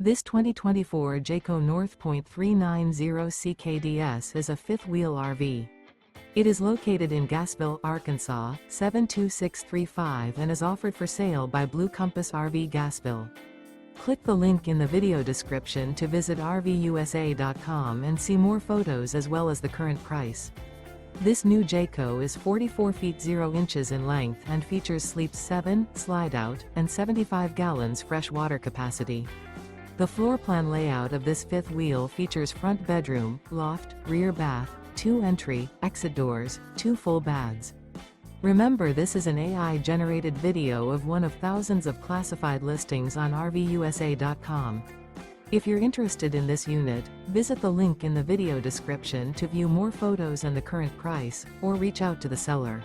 This 2024 Jayco North Point 390 CKDS is a fifth-wheel RV. It is located in Gassville, Arkansas, 72635 and is offered for sale by Blue Compass RV Gassville. Click the link in the video description to visit RVUSA.com and see more photos as well as the current price. This new Jayco is 44 feet 0 inches in length and features sleeps 7, slide-out, and 75 gallons fresh water capacity. The floor plan layout of this fifth wheel features front bedroom, loft, rear bath, 2 entry, exit doors, 2 full baths. Remember, this is an AI-generated video of one of thousands of classified listings on RVUSA.com. If you're interested in this unit, visit the link in the video description to view more photos and the current price, or reach out to the seller.